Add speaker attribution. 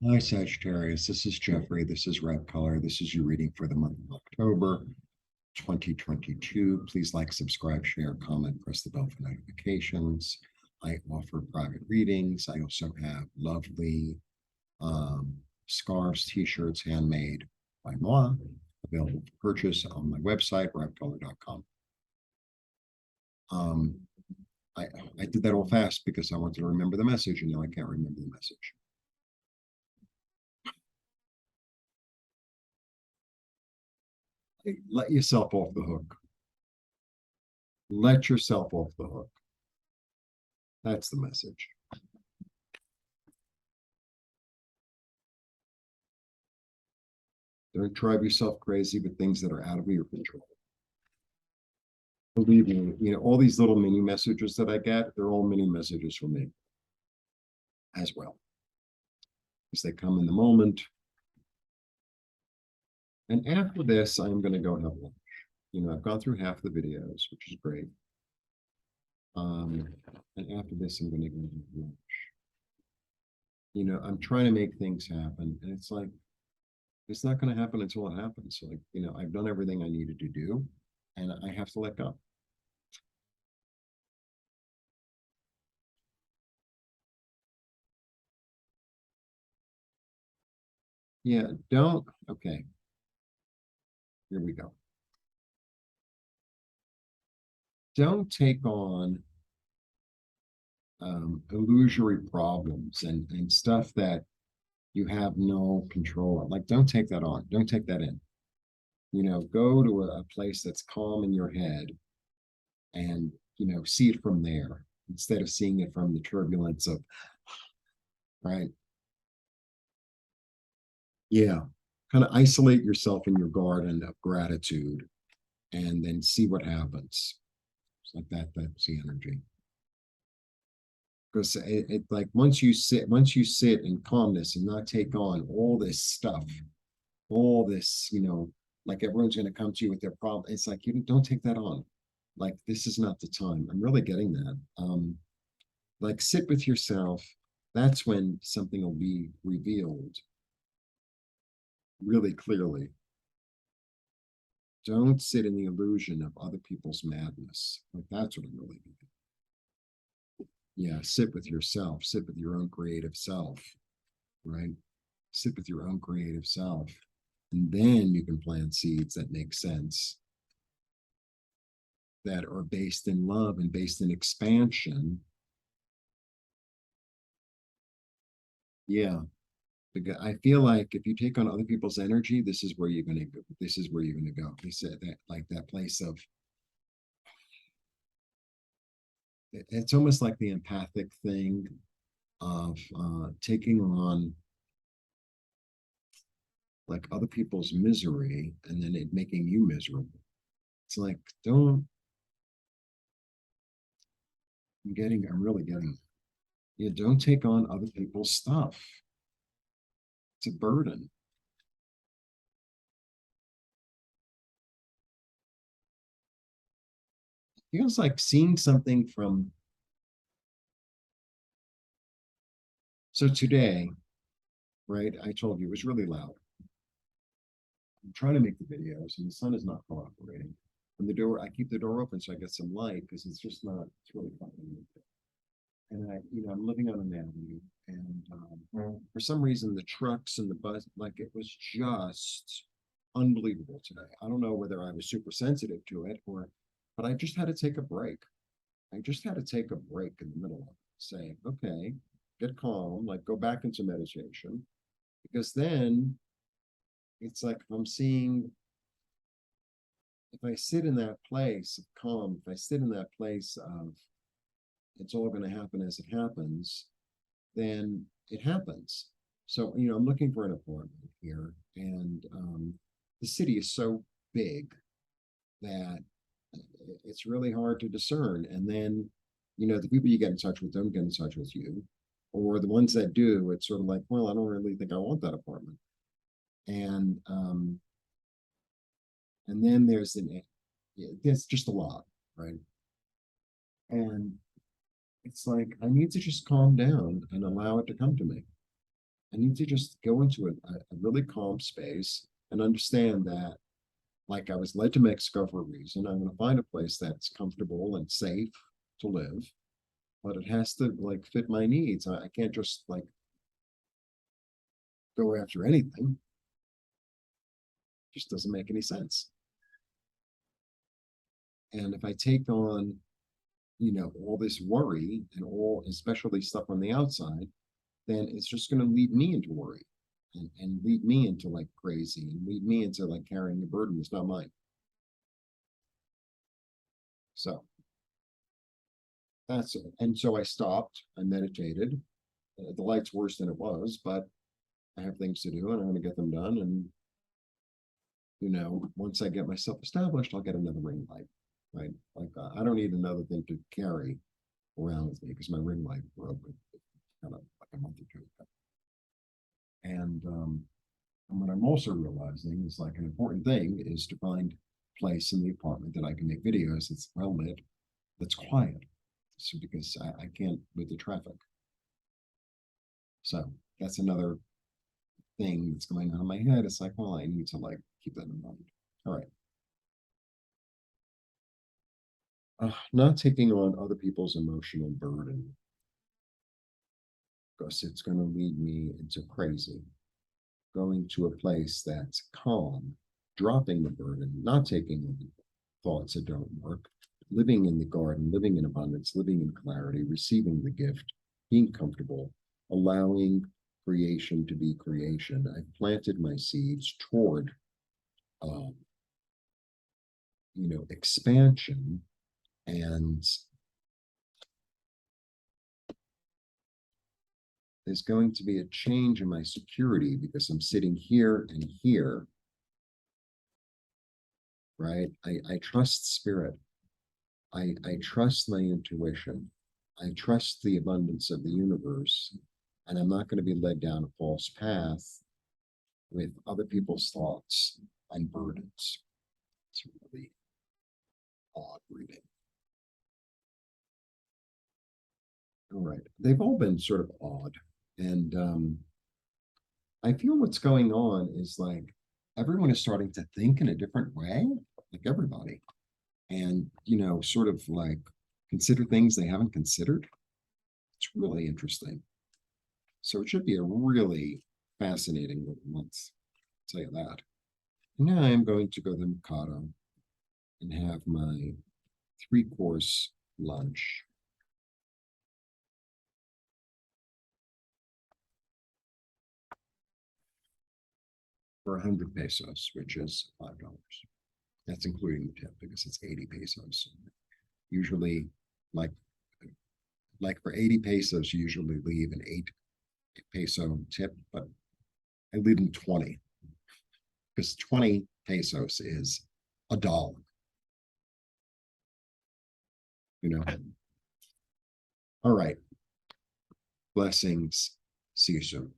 Speaker 1: Hi, Sagittarius. This is Jeffrey. This is Ripecolor. This is your reading for the month of October 2022. Please like, subscribe, share, comment, press the bell for notifications. I offer private readings. I also have lovely scarves, t-shirts, handmade by moi, available for purchase on my website, ripecolor.com. Um, I, I did that all fast because I wanted to remember the message, and now I can't remember the message. Let yourself off the hook. Let yourself off the hook. That's the message. Don't drive yourself crazy with things that are out of your control. Believe me, all these little mini messages that I get, they're all mini messages for me as well. Because they come in the moment. And after this, I'm going to go have lunch. I've gone through half the videos, which is great. And after this, I'm going to go have lunch. I'm trying to make things happen. And it's like, it's not going to happen until it happens. Like, I've done everything I needed to do, and I have to let go. Yeah, don't. Okay, here we go. Don't take on illusory problems and stuff that you have no control of. Like, don't take that on. Don't take that in. Go to a place that's calm in your head and, see it from there instead of seeing it from the turbulence of, right? Yeah. Kind of isolate yourself in your garden of gratitude and then see what happens. It's like that. That's the energy. Because like once you sit in calmness and not take on all this stuff, all this, like everyone's going to come to you with their problem. It's like, you don't take that on. Like, this is not the time. I'm really getting that. Like, sit with yourself. That's when something will be revealed really clearly. Don't sit in the illusion of other people's madness. Like, that's what I'm really getting. Yeah, sit with yourself, sit with your own creative self, right? Sit with your own creative self. And then you can plant seeds that make sense, that are based in love and based in expansion. Yeah. Because I feel like if you take on other people's energy, this is where you're gonna go. This is where you're gonna go. They said that, like, that place of, it's almost like the empathic thing of taking on like other people's misery and then it making you miserable. It's like, don't, I'm really getting, yeah, don't take on other people's stuff. It's a burden. It feels like seeing something from, so today, right? I told you it was really loud. I'm trying to make the videos and the sun is not cooperating. And the door, I keep the door open so I get some light because it's just not, it's really fun. And I'm living on an avenue, and for some reason, the trucks and the bus, like, it was just unbelievable today. I don't know whether I was super sensitive to it but I just had to take a break. I just had to take a break in the middle of it, say, okay, get calm, like, go back into meditation, because then it's like, if I sit in that place of calm, if I sit in that place of it's all going to happen as it happens, then it happens. So, I'm looking for an apartment here, and the city is so big that it's really hard to discern. And then, the people you get in touch with don't get in touch with you, or the ones that do, it's sort of like, well, I don't really think I want that apartment. And then there's just a lot, right? And it's like, I need to just calm down and allow it to come to me. I need to just go into a really calm space and understand that, like, I was led to Mexico for a reason. I'm going to find a place that's comfortable and safe to live, but it has to like fit my needs. I can't just like go after anything. It just doesn't make any sense. And if I take on, all this worry and all, especially stuff on the outside, then it's just going to lead me into worry and lead me into like crazy and lead me into like carrying a burden that's not mine. So that's it. And so I stopped, I meditated. The light's worse than it was, but I have things to do and I'm going to get them done. And, once I get myself established, I'll get another ring light, right? Like, I don't need another thing to carry around with me because my ring light broke kind of like a month or two ago. And what I'm also realizing is like an important thing is to find a place in the apartment that I can make videos that's well lit, that's quiet. So because I can't with the traffic. So that's another thing that's going on in my head. It's like, well, I need to like keep that in mind. All right. Not taking on other people's emotional burden because it's going to lead me into crazy. Going to a place that's calm, dropping the burden, not taking on thoughts that don't work, living in the garden, living in abundance, living in clarity, receiving the gift, being comfortable, allowing creation to be creation. I've planted my seeds toward, um, expansion, and there's going to be a change in my security because I'm sitting here and here, right? I trust spirit. I trust my intuition. I trust the abundance of the universe, and I'm not going to be led down a false path with other people's thoughts and burdens. It's really odd reading. All right. They've all been sort of odd. And I feel what's going on is like everyone is starting to think in a different way, like everybody, and, sort of like consider things they haven't considered. It's really interesting. So it should be a really fascinating little month. I'll tell you that. Now I'm going to go to the Mikado and have my 3-course lunch. For 100 pesos, which is $5. That's including the tip because it's 80 pesos. Usually, like for 80 pesos, you usually leave an 8 peso tip, but I leave them 20 because 20 pesos is $1. All right. Blessings. See you soon.